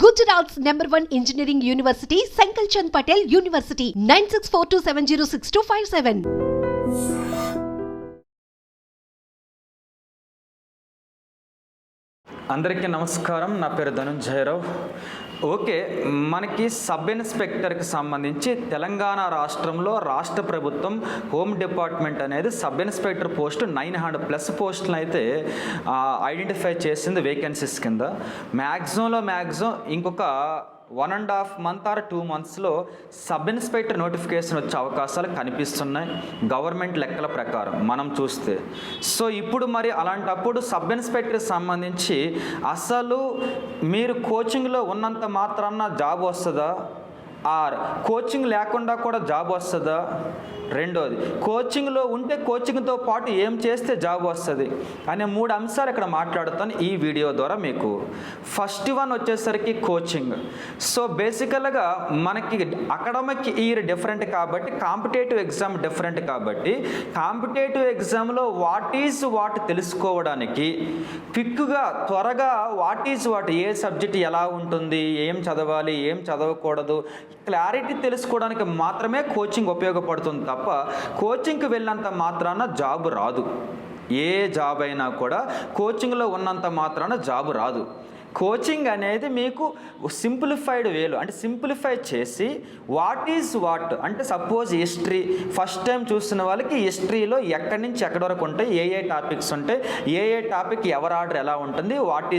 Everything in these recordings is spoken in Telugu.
Gujarat's #1 engineering university, Sankalchand Patel University, 9642706257. అందరికీ నమస్కారం. నా పేరు ధనుంజయరావు. ఓకే, మనకి సబ్ ఇన్స్పెక్టర్కి సంబంధించి తెలంగాణ రాష్ట్రంలో రాష్ట్ర ప్రభుత్వం హోమ్ డిపార్ట్మెంట్ అనేది సబ్ ఇన్స్పెక్టర్ పోస్ట్ 900+ పోస్టులను అయితే ఐడెంటిఫై చేసింది వేకెన్సీస్ కింద. మ్యాక్సిమం ఇంకొక 1.5 month or 2 monthsలో సబ్ ఇన్స్పెక్టర్ నోటిఫికేషన్ వచ్చే అవకాశాలు కనిపిస్తున్నాయి గవర్నమెంట్ లెక్కల ప్రకారం మనం చూస్తే. సో ఇప్పుడు మరి అలాంటప్పుడు సబ్ ఇన్స్పెక్టర్కి సంబంధించి అసలు మీరు కోచింగ్లో ఉన్నంత మాత్రాన జాబ్ వస్తుందా, ఆర్ కోచింగ్ లేకుండా కూడా జాబ్ వస్తుందా? రెండోది, కోచింగ్లో ఉంటే కోచింగ్తో పాటు ఏం చేస్తే జాబ్ వస్తుంది అనే 3 అంశాలు ఇక్కడ మాట్లాడుతాను ఈ వీడియో ద్వారా మీకు. ఫస్ట్ వన్ వచ్చేసరికి కోచింగ్. సో బేసికల్గా మనకి అకాడమిక్ ఇయర్ డిఫరెంట్ కాబట్టి, కాంపిటేటివ్ ఎగ్జామ్ డిఫరెంట్ కాబట్టి, కాంపిటేటివ్ ఎగ్జామ్లో వాట్ తెలుసుకోవడానికి క్విక్గా త్వరగా వాట్ ఏ సబ్జెక్ట్ ఎలా ఉంటుంది, ఏం చదవాలి ఏం చదవకూడదు క్లారిటీ తెలుసుకోవడానికి మాత్రమే కోచింగ్ ఉపయోగపడుతుంది తప్ప కోచింగ్కి వెళ్ళినంత మాత్రాన జాబ్ రాదు. ఏ జాబ్ అయినా కూడా కోచింగ్లో ఉన్నంత మాత్రాన జాబ్ రాదు. కోచింగ్ అనేది మీకు సింప్లిఫైడ్ వేలో, అంటే సింప్లిఫై చేసి వాట్ అంటే సపోజ్ హిస్టరీ ఫస్ట్ టైం చూస్తున్న వాళ్ళకి హిస్టరీలో ఎక్కడి నుంచి ఎక్కడి వరకు ఉంటాయి, ఏ టాపిక్స్ ఉంటాయి, ఏ టాపిక్ ఎవరి ఆర్డర్ ఎలా ఉంటుంది, వాట్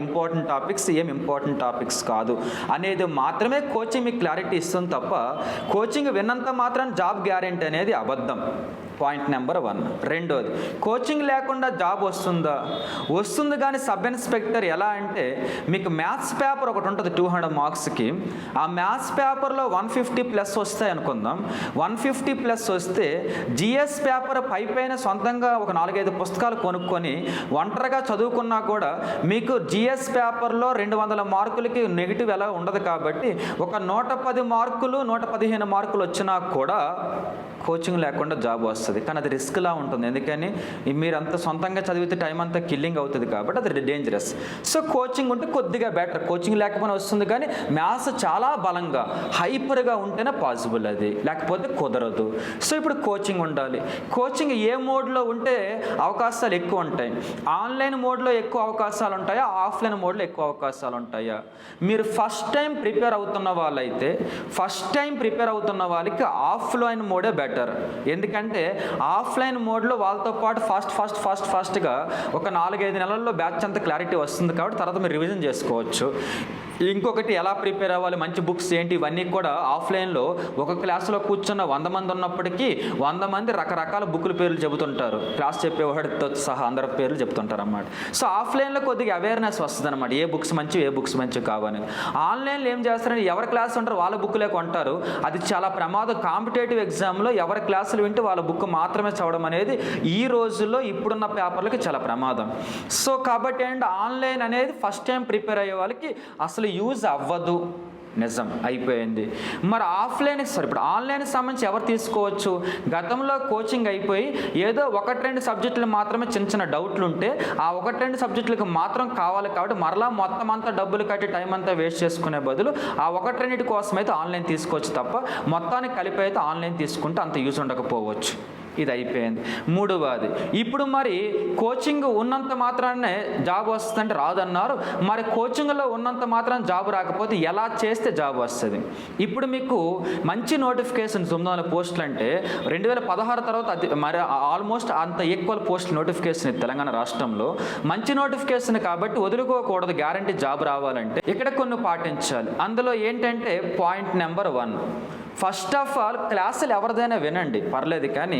ఇంపార్టెంట్ టాపిక్స్, ఏం ఇంపార్టెంట్ టాపిక్స్ కాదు అనేది మాత్రమే కోచింగ్ మీకు క్లారిటీ ఇస్తుంది తప్ప కోచింగ్ విన్నంత మాత్రం జాబ్ గ్యారెంటీ అనేది అబద్ధం. Point number 1. రెండోది, కోచింగ్ లేకుండా జాబ్ వస్తుంది కానీ సబ్ ఇన్స్పెక్టర్ ఎలా అంటే మీకు మ్యాథ్స్ పేపర్ ఒకటి ఉంటుంది 200 మార్క్స్కి. ఆ మ్యాథ్స్ పేపర్లో 150+ వస్తాయి అనుకుందాం. 150+ వస్తే జిఎస్ పేపర్ పైన సొంతంగా ఒక 4-5 పుస్తకాలు కొనుక్కొని ఒంటరిగా చదువుకున్నా కూడా మీకు జిఎస్ పేపర్లో 200 మార్కులకి నెగిటివ్ ఎలా ఉండదు కాబట్టి ఒక 110 మార్కులు 115 మార్కులు వచ్చినా కూడా కోచింగ్ లేకుండా జాబ్ వస్తుంది. కానీ అది రిస్క్లా ఉంటుంది. ఎందుకని మీరంత సొంతంగా చదివితే టైం అంతా కిల్లింగ్ అవుతుంది కాబట్టి అది డేంజరస్. సో కోచింగ్ ఉంటే కొద్దిగా బెటర్. కోచింగ్ లేకపోయినా వస్తుంది కానీ మ్యాథ్స్ చాలా బలంగా హైపర్గా ఉంటేనే పాసిబుల్, అది లేకపోతే కుదరదు. సో ఇప్పుడు కోచింగ్ ఉండాలి. కోచింగ్ ఏ మోడ్లో ఉంటే అవకాశాలు ఎక్కువ ఉంటాయి? ఆన్లైన్ మోడ్లో ఎక్కువ అవకాశాలు ఉంటాయా, ఆఫ్లైన్ మోడ్లో ఎక్కువ అవకాశాలు ఉంటాయా? మీరు ఫస్ట్ టైం ప్రిపేర్ అవుతున్న వాళ్ళకి ఆఫ్లైన్ మోడే బెటర్. ఎందుకంటే ఆఫ్లైన్ మోడ్లో వాళ్ళతో పాటు ఫాస్ట్గా ఒక 4-5 నెలల్లో బ్యాచ్ అంతా క్లారిటీ వస్తుంది కాబట్టి తర్వాత మీరు రివిజన్ చేసుకోవచ్చు. ఇంకొకటి, ఎలా ప్రిపేర్ అవ్వాలి, మంచి బుక్స్ ఏంటి, ఇవన్నీ కూడా ఆఫ్లైన్లో ఒక క్లాసులో కూర్చున్న 100 మంది ఉన్నప్పటికీ 100 మంది రకరకాల బుక్కుల పేర్లు చెబుతుంటారు. క్లాస్ చెప్పేవాడితో సహా అందరి పేర్లు చెప్తుంటారు అన్నమాట. సో ఆఫ్లైన్లో కొద్దిగా అవేర్నెస్ వస్తుంది అనమాట, ఏ బుక్స్ మంచి కావాలి. ఆన్లైన్లో ఏం చేస్తారంటే ఎవరి క్లాస్ ఉంటారో వాళ్ళ బుక్లే కొంటారు. అది చాలా ప్రమాదం. కాంపిటేటివ్ ఎగ్జామ్లో ఎవరి క్లాసులు వింటే వాళ్ళ బుక్ మాత్రమే చదవడం అనేది ఈ రోజుల్లో ఇప్పుడున్న పేపర్లకి చాలా ప్రమాదం. సో కాబట్టి ఆన్లైన్ అనేది ఫస్ట్ టైం ప్రిపేర్ అయ్యే వాళ్ళకి అసలు యూజ్ అవ్వదు. నిజం అయిపోయింది. మరి ఇప్పుడు ఆన్లైన్కి సంబంధించి ఎవరు తీసుకోవచ్చు? గతంలో కోచింగ్ అయిపోయి ఏదో 1-2 సబ్జెక్టులు మాత్రమే చిన్న డౌట్లు ఉంటే ఆ 1-2 సబ్జెక్టులకు మాత్రం కావాలి కాబట్టి మరలా మొత్తం అంతా డబ్బులు కట్టి టైం అంతా వేస్ట్ చేసుకునే బదులు ఆ 1-2 కోసం అయితే ఆన్లైన్ తీసుకోవచ్చు తప్ప మొత్తానికి కలిపి అయితే ఆన్లైన్ తీసుకుంటే అంత యూజ్ ఉండకపోవచ్చు. ఇది అయిపోయింది. మూడవది, ఇప్పుడు మరి కోచింగ్ ఉన్నంత మాత్రాన్నే జాబ్ వస్తుందంటే రాదన్నారు. మరి కోచింగ్లో ఉన్నంత మాత్రం జాబ్ రాకపోతే ఎలా చేస్తే జాబ్ వస్తుంది? ఇప్పుడు మీకు మంచి నోటిఫికేషన్ 900 పోస్టులు అంటే 2016 తర్వాత మరి ఆల్మోస్ట్ అంత ఈక్వల్ పోస్టులు నోటిఫికేషన్ తెలంగాణ రాష్ట్రంలో. మంచి నోటిఫికేషన్ కాబట్టి వదులుకోకూడదు. గ్యారంటీ జాబ్ రావాలంటే ఇక్కడ కొన్ని పాటించాలి. అందులో ఏంటంటే point number 1, first of all క్లాసులు ఎవరిదైనా వినండి పర్లేదు, కానీ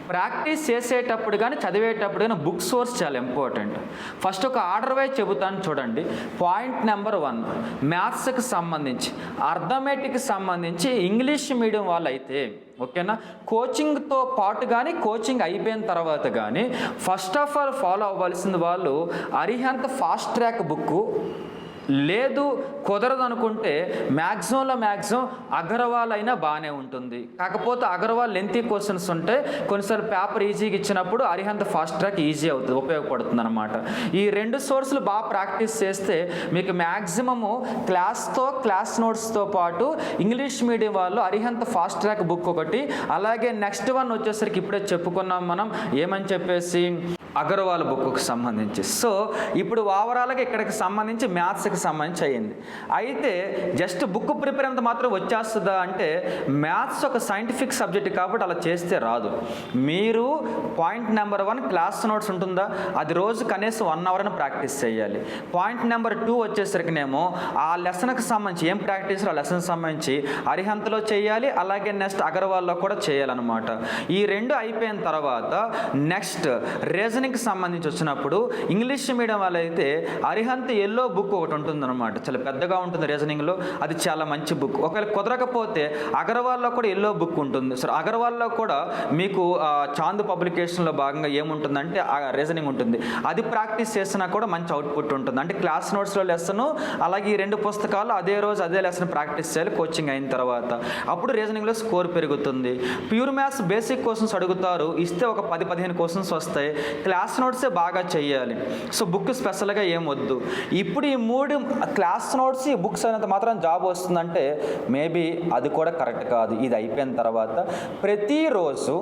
ప్రాక్టీస్ చేసేటప్పుడు కానీ చదివేటప్పుడు కానీ బుక్ సోర్స్ చాలా ఇంపార్టెంట్. ఫస్ట్ ఒక ఆర్డర్ వైజ్ చెబుతాను చూడండి. పాయింట్ నెంబర్ 1, మ్యాథ్స్కి సంబంధించి, అర్థమెటిక్కి సంబంధించి ఇంగ్లీష్ మీడియం వాళ్ళు అయితే ఓకేనా, కోచింగ్తో పాటు కానీ కోచింగ్ అయిపోయిన తర్వాత కానీ ఫస్ట్ ఆఫ్ ఆల్ ఫాలో అవ్వాల్సింది వాళ్ళు అరిహంత్ ఫాస్ట్ ట్రాక్ బుక్, లేదు కుదరదు అనుకుంటే మ్యాక్సిమం అగర్వాల్ అయినా బాగానే ఉంటుంది. కాకపోతే అగర్వాల్ లెంతీ క్వశ్చన్స్ ఉంటే కొన్నిసార్లు పేపర్ ఈజీగా ఇచ్చినప్పుడు అరిహంత్ ఫాస్ట్ ట్రాక్ ఈజీ అవుతుంది, ఉపయోగపడుతుంది అనమాట. ఈ 2 సోర్సులు బాగా ప్రాక్టీస్ చేస్తే మీకు మ్యాక్సిమము క్లాస్ నోట్స్తో పాటు ఇంగ్లీష్ మీడియం వాళ్ళు అరిహంత్ ఫాస్ట్ ట్రాక్ బుక్ ఒకటి, అలాగే నెక్స్ట్ వన్ వచ్చేసరికి ఇప్పుడే చెప్పుకున్నాం మనం ఏమని చెప్పేసి అగర్వాల్ బుక్కు సంబంధించి. సో ఇప్పుడు ఓవరాల్గా ఇక్కడికి సంబంధించి మ్యాథ్స్కి సంబంధించి అయ్యింది. అయితే జస్ట్ బుక్ ప్రిపేర్ అంత మాత్రం వచ్చేస్తుందా అంటే మ్యాథ్స్ ఒక సైంటిఫిక్ సబ్జెక్ట్ కాబట్టి అలా చేస్తే రాదు. మీరు పాయింట్ నెంబర్ 1 క్లాస్ నోట్స్ ఉంటుందా, అది రోజు కనీసం 1 అవర్ అని ప్రాక్టీస్ చేయాలి. పాయింట్ నెంబర్ 2 వచ్చేసరికినేమో ఆ లెసన్కి సంబంధించి ఏం ప్రాక్టీస్ ఆ లెసన్కి సంబంధించి అరిహంత్లో చేయాలి, అలాగే నెక్స్ట్ అగర్వాల్లో కూడా చేయాలన్నమాట. ఈ 2 అయిపోయిన తర్వాత నెక్స్ట్ రీజనింగ్కి సంబంధించి వచ్చినప్పుడు ఇంగ్లీష్ మీడియం వాళ్ళైతే అరిహంత్ ఎల్లో బుక్ ఒకటి ఉంటుందన్నమాట, చాలా పెద్దగా ఉంటుంది రీజనింగ్లో, అది చాలా మంచి బుక్. ఒకవేళ కుదరకపోతే అగర్వాల్లో కూడా ఎల్లో బుక్ ఉంటుంది. సరే అగర్వాల్లో కూడా మీకు చాంద్ పబ్లికేషన్లో భాగంగా ఏముంటుందంటే ఆ రీజనింగ్ ఉంటుంది, అది ప్రాక్టీస్ చేసినా కూడా మంచి అవుట్పుట్ ఉంటుంది. అంటే క్లాస్ నోట్స్లో లెసను అలాగే ఈ 2 పుస్తకాలు అదే రోజు అదే లెసన్ ప్రాక్టీస్ చేయాలి కోచింగ్ అయిన తర్వాత, అప్పుడు రీజనింగ్లో స్కోర్ పెరుగుతుంది. ప్యూర్ మ్యాథ్స్ బేసిక్ క్వశ్చన్స్ అడుగుతారు, ఇస్తే ఒక 10-15 క్వశ్చన్స్ వస్తాయి, క్లాస్ నోట్సే బాగా చేయాలి. సో బుక్ స్పెషల్గా ఏం వద్దు. ఇప్పుడు ఈ 3 క్లాస్ నోట్స్ ఈ బుక్స్ అయినంత మాత్రం జాబ్ వస్తుందంటే మేబీ అది కూడా కరెక్ట్ కాదు. ఇది అయిపోయిన తర్వాత ప్రతిరోజు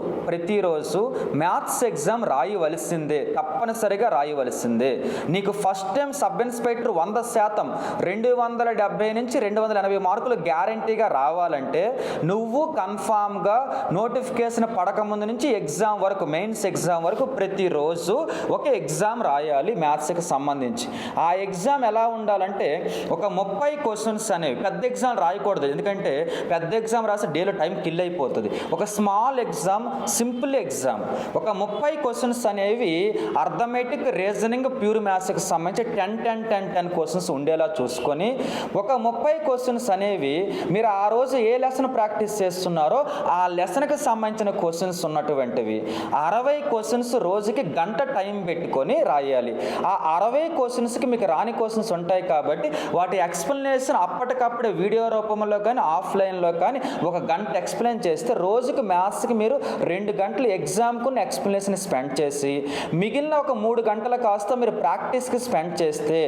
మ్యాథ్స్ ఎగ్జామ్ రాయవలసిందే, తప్పనిసరిగా రాయవలసిందే. నీకు ఫస్ట్ టైం సబ్ ఇన్స్పెక్టర్ 100% 270 నుంచి 280 మార్కులు గ్యారంటీగా రావాలంటే నువ్వు కన్ఫామ్గా నోటిఫికేషన్ పడకముందు నుంచి ఎగ్జామ్ వరకు, మెయిన్స్ ఎగ్జామ్ వరకు ప్రతిరోజు ఒక ఎగ్జామ్ రాయాలి మ్యాథ్స్కి సంబంధించి. ఆ ఎగ్జామ్ ఎలా ఉండాలంటే ఒక 30 క్వశ్చన్స్ అనేవి, పెద్ద ఎగ్జామ్ రాయకూడదు, ఎందుకంటే పెద్ద ఎగ్జామ్ రాస్తే డేలో టైం కిల్ అయిపోతుంది. ఒక స్మాల్ ఎగ్జామ్, సింపుల్ ఎగ్జామ్, ఒక 30 క్వశ్చన్స్ అనేవి అర్థమెటిక్, రీజనింగ్, ప్యూర్ మ్యాథ్స్కి సంబంధించి 10 క్వశ్చన్స్ ఉండేలా చూసుకొని ఒక 30 క్వశ్చన్స్ అనేవి మీరు ఆ రోజు ఏ లెసన్ ప్రాక్టీస్ చేస్తున్నారో ఆ లెసన్కి సంబంధించిన క్వశ్చన్స్ ఉన్నటువంటివి 60 క్వశ్చన్స్ రోజుకి గంట టైం పెట్టుకొని రాయాలి. ఆ 60 క్వశ్చన్స్కి మీకు రాని క్వశ్చన్స్ ఉంటాయి కాబట్టి వాటి ఎక్స్ప్లెనేషన్ అప్పటికప్పుడే వీడియో రూపంలో కానీ ఆఫ్లైన్లో కానీ ఒక గంట ఎక్స్ప్లెయిన్ చేస్తే రోజుకి మ్యాథ్స్కి మీరు 2 గంటలు ఎగ్జామ్కు ఎక్స్ప్లెనేషన్ స్పెండ్ చేసి మిగిలిన ఒక 3 గంటల కాస్త మీరు ప్రాక్టీస్కి స్పెండ్ చేస్తే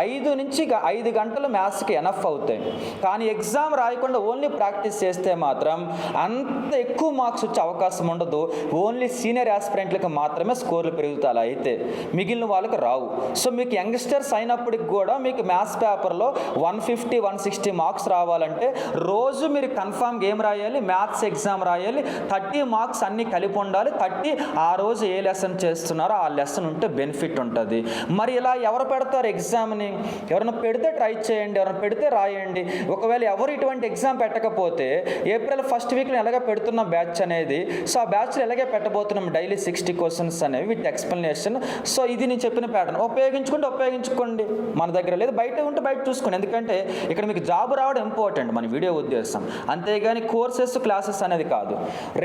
5 నుంచి 5 గంటలు మ్యాథ్స్కి ఎనఫ్ అవుతాయి. కానీ ఎగ్జామ్ రాయకుండా ఓన్లీ ప్రాక్టీస్ చేస్తే మాత్రం అంత ఎక్కువ మార్క్స్ వచ్చే అవకాశం ఉండదు. ఓన్లీ సీనియర్ ఆస్పిరెంట్లకు మాత్రమే స్కోర్లు పెరుగుతాయి, అయితే మిగిలిన వాళ్ళకి రావు. సో మీకు యంగ్స్టర్స్ అయినప్పటికి కూడా మీకు మ్యాథ్స్ పేపర్లో 150-160 మార్క్స్ రావాలంటే రోజు మీరు కన్ఫామ్గా ఏం రాయాలి, మ్యాథ్స్ ఎగ్జామ్ రాయాలి. 30 మార్క్స్ అన్నీ కలిపి ఉండాలి. 30 ఆ రోజు ఏ లెసన్ చేస్తున్నారో ఆ లెసన్ ఉంటే బెనిఫిట్ ఉంటుంది. మరి ఇలా ఎవరు పెడతారు ఎగ్జామ్ని? ఎవరైనా పెడితే ట్రై చేయండి, ఎవరైనా పెడితే రాయండి. ఒకవేళ ఎవరు ఇటువంటి ఎగ్జామ్ పెట్టకపోతే ఏప్రిల్ 1st వీక్లో ఎలాగ పెడుతున్న బ్యాచ్ అనేది, సో ఆ బ్యాచ్లో ఎలాగే పెట్టబోతున్నాం డైలీ 60 క్వశ్చన్స్ అనేవి విత్ ఎక్స్ప్లెనేషన్. సో ఇది నేను చెప్పిన ప్యాటర్న్ ఉపయోగించుకోండి. మన దగ్గర లేదు, బయట ఉంటే బయట చూసుకోండి. ఎందుకంటే ఇక్కడ మీకు జాబ్ రావడం ఇంపార్టెంట్ మన వీడియో ఉద్దేశం, అంతేగాని కోర్సెస్ క్లాసెస్ అనేది కాదు.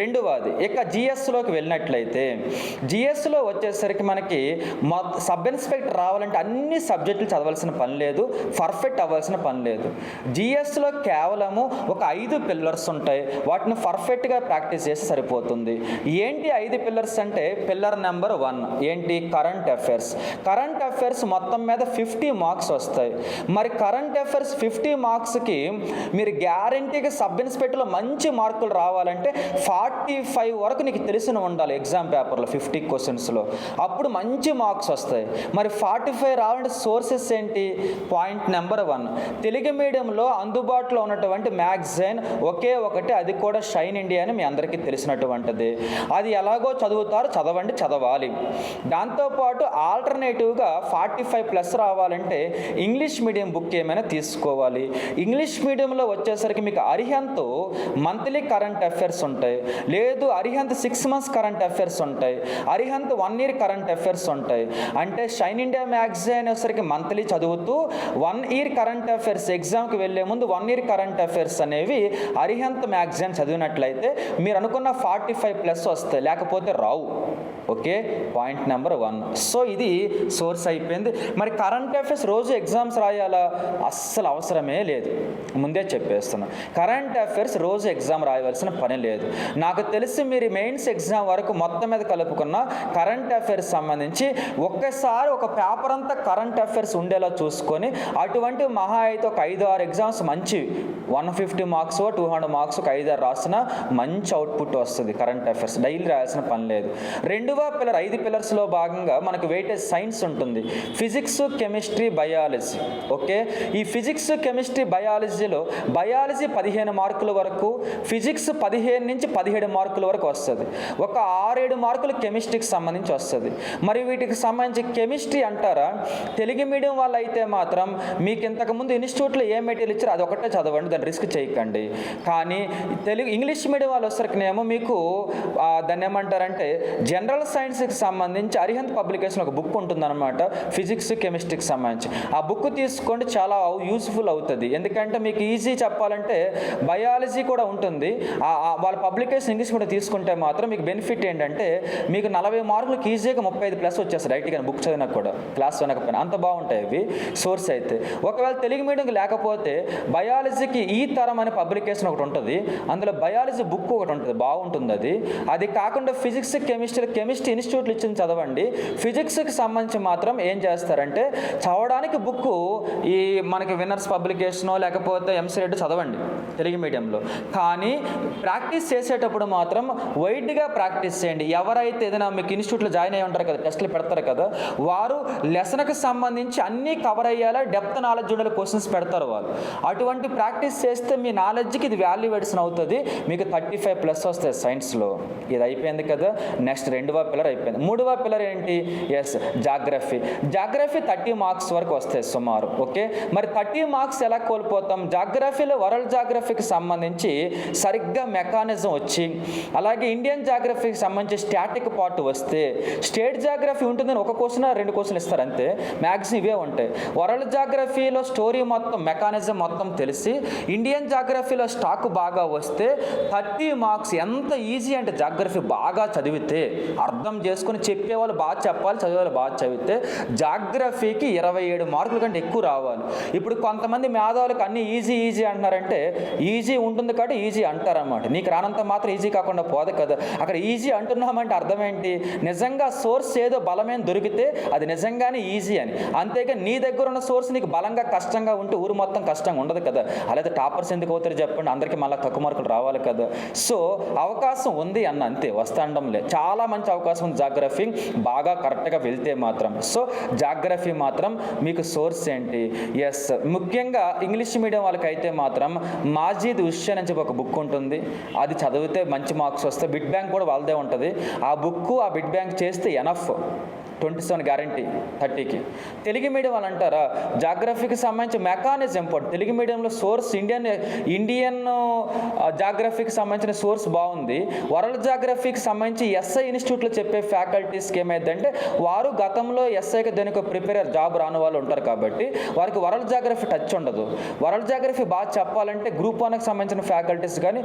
రెండవది ఇక జిఎస్లోకి వెళ్ళినట్లయితే జిఎస్లో వచ్చేసరికి మనకి సబ్ ఇన్స్పెక్టర్ రావాలంటే అన్ని సబ్జెక్టులు చదవాల్సిన పని లేదు, పర్ఫెక్ట్ అవ్వాల్సిన పని లేదు. జిఎస్లో కేవలము ఒక 5 పిల్లర్స్ ఉంటాయి, వాటిని పర్ఫెక్ట్గా ప్రాక్టీస్ చేస్తే సరిపోతుంది. ఏంటి 5 పిల్లర్స్ అంటే పిల్లర్ నెంబర్ 1 ఏంటి, కరెంట్ అఫైర్స్ మొత్తం మీద 50 మార్క్స్ వస్తాయి. మరి కరెంట్ అఫైర్స్ 50 మార్క్స్కి మీరు గ్యారంటీగా సబ్ ఇన్స్పెక్టర్లో మంచి మార్కులు రావాలంటే 45 వరకు నీకు తెలిసిన ఉండాలి ఎగ్జామ్ పేపర్లో 50 క్వశ్చన్స్లో, అప్పుడు మంచి మార్క్స్ వస్తాయి. మరి 45 రావాలంటే సోర్సెస్ ఏంటి? పాయింట్ నెంబర్ 1 తెలుగు మీడియంలో అందుబాటులో ఉన్నటువంటి మ్యాగజైన్ ఒకే ఒకటి, అది కూడా షైన్ ఇండియా అని మీ అందరికీ తెలిసినటువంటిది. అది ఎలాగో చదువుతారు, చదవాలి. దాంతోపాటు ఆల్టర్నేటివ్గా 45+ రావాలంటే ఇంగ్లీష్ మీడియం బుక్ ఏమైనా తీసుకోవాలి. ఇంగ్లీష్ మీడియంలో వచ్చేసరికి మీకు అరిహంత్ మంత్లీ కరెంట్ అఫైర్స్ ఉంటాయి, లేదు అరిహంత్ 6 months కరెంట్ అఫైర్స్ ఉంటాయి, అరిహంత్ 1 year కరెంట్ అఫైర్స్ ఉంటాయి. అంటే షైన్ ఇండియా మ్యాగజైన్ వచ్చేసరికి మంత్లీ చదువుతూ 1 year కరెంట్ అఫైర్స్ ఎగ్జామ్కి వెళ్ళే ముందు 1 year కరెంట్ అఫైర్స్ అనేవి అరిహంత్ మ్యాగజైన్ చదివినట్లయితే మీరు అనుకున్న 45+ వస్తాయి, లేకపోతే రావు. Okay, point number 1. సో ఇది సోర్స్ అయిపోయింది. మరి కరెంట్ అఫైర్స్ రోజు ఎగ్జామ్స్ రాయాలా? అస్సలు అవసరమే లేదు, ముందే చెప్పేస్తున్నా. కరెంట్ అఫైర్స్ రోజు ఎగ్జామ్ రాయవలసిన పని లేదు. నాకు తెలిసి మీరు మెయిన్స్ ఎగ్జామ్ వరకు మొత్తం మీద కలుపుకున్న కరెంట్ అఫైర్స్ సంబంధించి ఒక్కసారి ఒక పేపర్ అంతా కరెంట్ అఫైర్స్ ఉండేలా చూసుకొని అటువంటి మహా అయితే ఒక 5-6 ఎగ్జామ్స్ మంచి 150 మార్క్స్ 200 మార్క్స్ ఒక 5-6 రాసిన మంచి అవుట్పుట్ వస్తుంది. కరెంట్ అఫైర్స్ డైలీ రాయాల్సిన పని లేదు. 2వ పిల్లర్ 5 పిల్లర్స్లో భాగంగా మనకు వెయిటేజ్ సైన్స్ ఉంటుంది, ఫిజిక్స్, కెమిస్ట్రీ, బయాలజీ. ఓకే, ఈ ఫిజిక్స్, కెమిస్ట్రీ, బయాలజీలో బయాలజీ 15 మార్కుల వరకు, ఫిజిక్స్ 15 నుంచి 17 మార్కుల వరకు వస్తుంది. ఒక 6-7 మార్కులు కెమిస్ట్రీకి సంబంధించి వస్తుంది. మరి వీటికి సంబంధించి కెమిస్ట్రీ అంటారా, తెలుగు మీడియం వాళ్ళు అయితే మాత్రం మీకు ఇంతకుముందు ఇన్స్టిట్యూట్లో ఏ మెటీరియల్ ఇచ్చారో అది ఒకటే చదవండి, దాన్ని రిస్క్ చేయకండి. కానీ ఇంగ్లీష్ మీడియం వాళ్ళు వచ్చేసరికినేమో మీకు దాన్ని ఏమంటారంటే జనరల్ సైన్స్కి సంబంధించి అరిహంత్ పబ్లికేషన్ ఒక బుక్ ఉంటుందన్నమాట, ఫిజిక్స్, కెమిస్ట్రీకి సంబంధించి. ఆ బుక్ తీసుకోండి, చాలా యూస్ఫుల్ అవుతుంది. ఎందుకంటే మీకు ఈజీ చెప్పాలంటే బయాలజీ కూడా ఉంటుంది, వాళ్ళ పబ్లికేషన్ ఇంగ్లీష్ కూడా తీసుకుంటే మాత్రం మీకు బెనిఫిట్ ఏంటంటే మీకు 40 మార్కులకు ఈజీగా 35+ వచ్చేస్తుంది డైరెక్ట్గా బుక్ చదివినా కూడా, క్లాస్ వినకపోయినా. అంత బాగుంటాయి అవి సోర్స్ అయితే. ఒకవేళ తెలుగు మీడియంకి లేకపోతే బయాలజీకి ఈ తరం అనే పబ్లికేషన్ ఒకటి ఉంటుంది, అందులో బయాలజీ బుక్ ఒకటి ఉంటుంది, బాగుంటుంది అది. అది కాకుండా ఫిజిక్స్, కెమిస్ట్రీ ఇన్స్టిట్యూట్లు ఇచ్చింది చదవండి. ఫిజిక్స్కి సంబంధించి మాత్రం ఏం చేస్తారంటే చదవడానికి బుక్ ఈ మనకి విన్నర్స్ పబ్లికేషనో లేకపోతే ఎంసెట్ చదవండి తెలుగు మీడియంలో. కానీ ప్రాక్టీస్ చేసేటప్పుడు మాత్రం వైడ్గా ప్రాక్టీస్ చేయండి. ఎవరైతే ఏదైనా మీకు ఇన్స్టిట్యూట్లో జాయిన్ అయ్యి ఉంటారు కదా, టెస్టులు పెడతారు కదా, వారు లెసన్కి సంబంధించి అన్నీ కవర్ అయ్యేలా డెప్త్ నాలెడ్జ్ ఉండే క్వశ్చన్స్ పెడతారు వాళ్ళు. అటువంటి ప్రాక్టీస్ చేస్తే మీ నాలెడ్జ్కి ఇది వాల్యూ ఎడిషన్ అవుతుంది, మీకు 35+ వస్తాయి సైన్స్లో. ఇది అయిపోయింది కదా. నెక్స్ట్ 2వ పిల్లర్ అయిపోయింది. 3వ పిల్లర్ ఏంటి? Yes, geography. జాగ్రఫీ 30 మార్క్స్ వరకు వస్తాయి సుమారు. ఓకే, మరి 30 మార్క్స్ ఎలా కోల్పోతాం? జాగ్రఫీలో వరల్డ్ జాగ్రఫీకి సంబంధించి సరిగ్గా మెకానిజం వచ్చి, అలాగే ఇండియన్ జాగ్రఫీకి సంబంధించి స్టాటిక్ పార్ట్ వస్తే, స్టేట్ జాగ్రఫీ ఉంటుందని ఒక క్వశ్చన్ 2 క్వశ్చన్లు ఇస్తారు అంతే, మ్యాక్సిమం ఇవే ఉంటాయి. వరల్డ్ జాగ్రఫీలో స్టోరీ మొత్తం, మెకానిజం మొత్తం తెలిసి ఇండియన్ జాగ్రఫీలో స్టాక్ బాగా వస్తే 30 మార్క్స్. ఎంత ఈజీ అంటే జాగ్రఫీ బాగా చదివితే, అర్థం చేసుకుని చెప్పేవాళ్ళు బాగా చెప్పాలి, చదివేవాళ్ళు బాగా చదివితే జాగ్రఫీకి 27 మార్కుల కంటే ఎక్కువ రావాలి. ఇప్పుడు కొంతమంది మేధావులకు అన్ని ఈజీ అంటున్నారంటే ఈజీ ఉంటుంది కాబట్టి ఈజీ అంటారన్నమాట. నీకు రానంత మాత్రం ఈజీ కాకుండా పోదు కదా. అక్కడ ఈజీ అంటున్నామంటే అర్థం ఏంటి? నిజంగా సోర్స్ ఏదో బలమైన దొరికితే అది నిజంగానే ఈజీ అని. అంతేగా నీ దగ్గర ఉన్న సోర్స్ నీకు బలంగా కష్టంగా ఉంటే ఊరు మొత్తం కష్టంగా ఉండదు కదా. అలాగే టాపర్స్ ఎందుకు అవుతారు చెప్పండి, అందరికీ మళ్ళీ తక్కువ మార్కులు రావాలి కదా. సో అవకాశం ఉంది అన్న, అంతే, వస్తాండంలే. చాలా మంచి అవకాశం ఉంది జాగ్రఫీ బాగా కరెక్ట్గా వెళ్తే మాత్రం. సో జాగ్రఫీ మాత్రం మీకు సోర్స్ ఏంటి? ఎస్, ముఖ్యంగా ఇంగ్లీష్ మీడియం వాళ్ళకి అయితే మాత్రం మాజీద్ హుస్సేన్ అని చెప్పి ఒక బుక్ ఉంటుంది, అది చదివితే మంచి మార్క్స్ వస్తాయి. బిట్ బ్యాంక్ కూడా వాళ్ళదే ఉంటుంది. ఆ బుక్, ఆ బిట్ బ్యాంక్ చేస్తే ఎనఫ్, 27 గ్యారంటీ 30కి. తెలుగు మీడియం వాళ్ళు అంటారా, జాగ్రఫీకి సంబంధించి మెకానిజం ఇంపార్టెంట్. తెలుగు మీడియంలో సోర్స్ ఇండియన్ జాగ్రఫీకి సంబంధించిన సోర్స్ బాగుంది. వరల్డ్ జాగ్రఫీకి సంబంధించి ఎస్ఐ ఇన్స్టిట్యూట్లో చెప్పే ఫ్యాకల్టీస్కి ఏమైందంటే వారు గతంలో ఎస్ఐకి దేనికి ప్రిపేర్ జాబ్ రాని వాళ్ళు ఉంటారు కాబట్టి వారికి వరల్డ్ జాగ్రఫీ టచ్ ఉండదు. వరల్డ్ జాగ్రఫీ బాగా చెప్పాలంటే గ్రూప్ 1కి సంబంధించిన ఫ్యాకల్టీస్ కానీ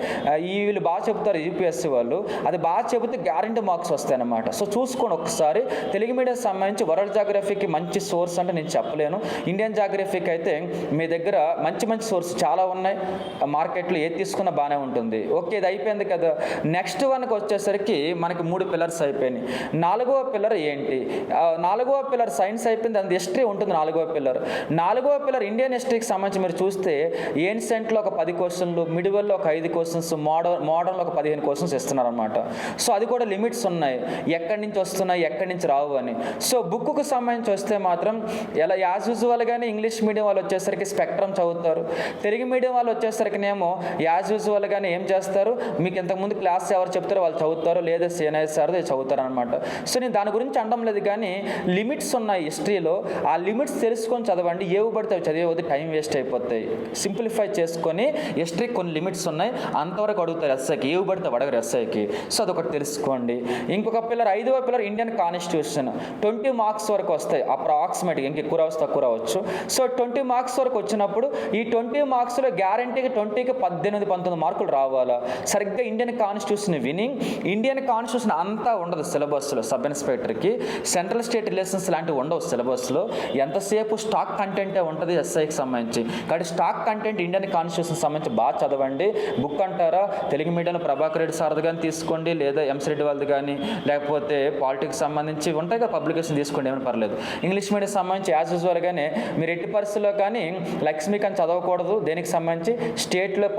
వీళ్ళు బాగా చెప్తారు, యూపీఎస్సీ వాళ్ళు, అది బాగా చెబితే గ్యారంటీ మార్క్స్ వస్తాయన్నమాట. సో చూసుకోండి ఒకసారి. తెలుగు మీడియం సంబంధించి వరల్డ్ జాగ్రఫీకి మంచి సోర్స్ అంటే నేను చెప్పలేను. ఇండియన్ జాగ్రఫీకి అయితే మీ దగ్గర మంచి సోర్స్ చాలా ఉన్నాయి, మార్కెట్లో ఏది తీసుకున్నా బాగానే ఉంటుంది. ఓకే, ఇది అయిపోయింది కదా. నెక్స్ట్ 1కి వచ్చేసరికి మనకి 3 పిల్లర్స్ అయిపోయినాయి. 4వ పిల్లర్ ఏంటి? 4వ పిల్లర్ సైన్స్ అయిపోయింది, అది హిస్టరీ ఉంటుంది. 4వ పిల్లర్ పిల్లర్ ఇండియన్ హిస్టరీకి సంబంధించి మీరు చూస్తే ఏన్షియంట్లో ఒక 10 క్వశ్చన్లు, మిడివల్లో ఒక 5 క్వశ్చన్స్, మోడర్న్లో ఒక 15 క్వశ్చన్స్ ఇస్తున్నారనమాట. సో అది కూడా లిమిట్స్ ఉన్నాయి, ఎక్కడి నుంచి వస్తున్నాయి ఎక్కడి నుంచి రావు అని. సో బుక్కు సంబంధించి వస్తే మాత్రం ఎలా యాజ్ యూజువల్గానే ఇంగ్లీష్ మీడియం వాళ్ళు వచ్చేసరికి స్పెక్ట్రమ్ చదువుతారు, తెలుగు మీడియం వాళ్ళు వచ్చేసరికినేమో యాజ్ యూజువల్గానే ఏం చేస్తారు, మీకు ఇంతకుముందు క్లాస్ ఎవరు చెప్తారో వాళ్ళు చదువుతారు, లేదా సేనైజ్ సార్ చదువుతారు అనమాట. సో నేను దాని గురించి అనడం లేదు, కానీ లిమిట్స్ ఉన్నాయి హిస్టరీలో. ఆ లిమిట్స్ తెలుసుకొని చదవండి. ఏవి పడితే అవి చదివేది టైం వేస్ట్ అయిపోతాయి. సింప్లిఫై చేసుకొని హిస్టరీ కొన్ని లిమిట్స్ ఉన్నాయి, అంతవరకు అడుగుతారు ఎస్ఐకి, ఏవి పడితే అడగరు ఎస్ఐకి. సో అదొకటి తెలుసుకోండి. ఇంకొక పిల్లర్ 5వ పిల్లర్ ఇండియన్ కాన్స్టిట్యూషన్. 20 మార్క్స్ వరకు వస్తాయి అప్రాక్సిమేట్గా, ఇంక ఎక్కువ రావచ్చు తక్కువ రావచ్చు. సో 20 మార్క్స్ వరకు వచ్చినప్పుడు ఈ 20 మార్క్స్లో గ్యారంటీగా 20కి 18-19 మార్కులు రావాలా. సరిగ్గా ఇండియన్ కాన్స్టిట్యూషన్ విని, ఇండియన్ కాన్స్టిట్యూషన్ అంతా ఉండదు సిలబస్లో. సబ్ ఇన్స్పెక్టర్కి సెంట్రల్ స్టేట్ రిలేషన్స్ లాంటివి ఉండవు సిలబస్లో. ఎంతసేపు స్టాక్ కంటెంటే ఉంటుంది ఎస్ఐకి సంబంధించి. కాబట్టి స్టాక్ కంటెంట్ ఇండియన్ కాన్స్టిట్యూషన్ సంబంధించి బాగా చదవండి. బుక్ అంటారా, తెలుగు మీడియంలో ప్రభాకర్ రెడ్డి సార్ది కానీ తీసుకోండి, లేదా ఎంసీ రెడ్డి వాళ్ళది కానీ, లేకపోతే పాలిటిక్స్ సంబంధించి ఉంటాయి కదా పబ్లికేషన్ తీసుకోండి, ఏమైనా పర్లేదు. ఇంగ్లీష్ మీడియం సంబంధించి యాజ్ యూజువల్గానే మీరు ఎట్టి పరిస్థితుల్లో కానీ లక్ష్మీకాంత్ చదవకూడదు. దేనికి సంబంధించి స్టేట్లో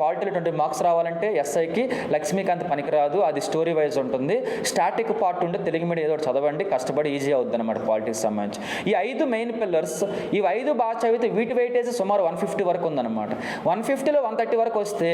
పాలిటీలో 20 మార్క్స్ రావాలంటే ఎస్ఐకి లక్ష్మీకాంత్ పనికిరాదు, అది స్టోరీ వైజ్ ఉంటుంది. స్టాటిక్ పార్ట్ ఉంటే తెలుగు మీడియం ఏదో చదవండి, కష్టపడి ఈజీ అవుతుంది అనమాట పాలిటిక్స్ సంబంధించి. ఈ 5 మెయిన్ పిల్లర్స్, ఈ 5 బాగా చదివితే వీటి వెయిటేజ్ సుమారు 150 వరకు ఉందన్నమాట. 150లో 130 వరకు వస్తే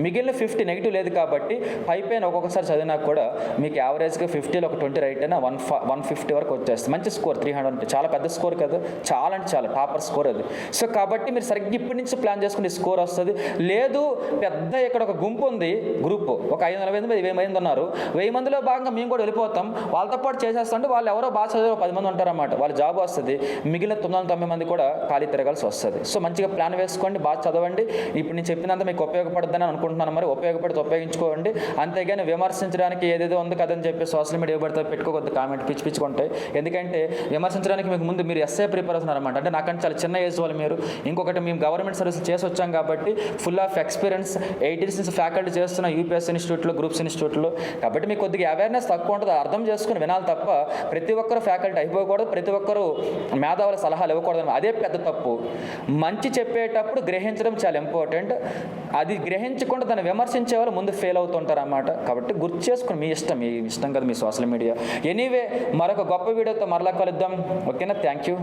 మిగిలిన 50 నెగిటివ్ లేదు కాబట్టి పైపైన ఒక్కొక్కసారి చదివినా కూడా మీకు యావరేజ్గా 50లో ఒక 20 రైట్ అయినా 150 వరకు వచ్చేస్తుంది. మంచి స్కోర్ 300, చాలా పెద్ద స్కోర్ కదా, చాలా అంటే చాలా టాపర్ స్కోర్ అది. సో కాబట్టి మీరు సరిగ్గా ఇప్పటి నుంచి ప్లాన్ చేసుకుని స్కోర్ వస్తుంది. లేదు పెద్ద ఇక్కడ ఒక గుంపు ఉంది, గ్రూప్ ఒక 500 మంది 1000 మంది ఉన్నారు, 1000 మందిలో భాగంగా మేము కూడా వెళ్ళిపోతాం, వాళ్ళతో పాటు చేసేస్తుంటే వాళ్ళు ఎవరో బాగా చదివే 10 మంది ఉంటారన్నమాట, వాళ్ళ జాబ్ వస్తుంది, మిగిలిన 990 మంది కూడా ఖాళీ తిరగాల్సి వస్తుంది. సో మంచిగా ప్లాన్ వేసుకోండి, బాగా చదవండి. ఇప్పుడు నేను చెప్పినంత మీకు ఉపయోగపడుతుందని అనుకుంటున్నాను, మరి ఉపయోగపడితే ఉపయోగించుకోండి. అంతేగాని విమర్శించడానికి ఏదేదో ఉంది కదని చెప్పి సోషల్ మీడియా పడితే పెట్టుకోవద్దు, కామెంట్ పిచ్చుకుంటాయి. ఎందుకంటే విమర్శించడానికి మీకు ముందు మీరు ఎస్ఐ ప్రిపేర్ అవుతున్నారన్నమాట. అంటే నాకంటే చాలా చిన్న ఏజ్ వాళ్ళు మీరు. ఇంకొకటి మేము గవర్నమెంట్ సర్వీస్ చేసి వచ్చాం కాబట్టి ఫుల్ ఆఫ్ ఎక్స్పీరియన్స్, 8 years నుంచి ఫ్యాకల్టీ చేస్తున్న యూపీఎస్ ఇన్స్టిట్యూట్లో, గ్రూప్స్ ఇన్స్టిట్యూట్లో. కాబట్టి మీకు కొద్దిగా అవేర్నెస్ తక్కువ ఉంటుంది, అర్థం చేసుకుని వినాలి తప్ప ప్రతి ఒక్కరు ఫ్యాకల్టీ అయిపోకూడదు, ప్రతి ఒక్కరు మేధావుల సలహాలు ఇవ్వకూడదు. అదే పెద్ద తప్పు. మంచి చెప్పేటప్పుడు గ్రహించడం చాలా ఇంపార్టెంట్. అది గ్రహించకుండా దాన్ని విమర్శించే వాళ్ళు ముందు ఫెయిల్ అవుతుంటారు అన్నమాట. కాబట్టి గుర్తు చేసుకుని మీ ఇష్టం కదా మీ సోషల్ మీడియా. ఎనీవే మరొక గొప్ప వీడియోతో మరలా కలుద్దాం. ఓకేనా? Thank you.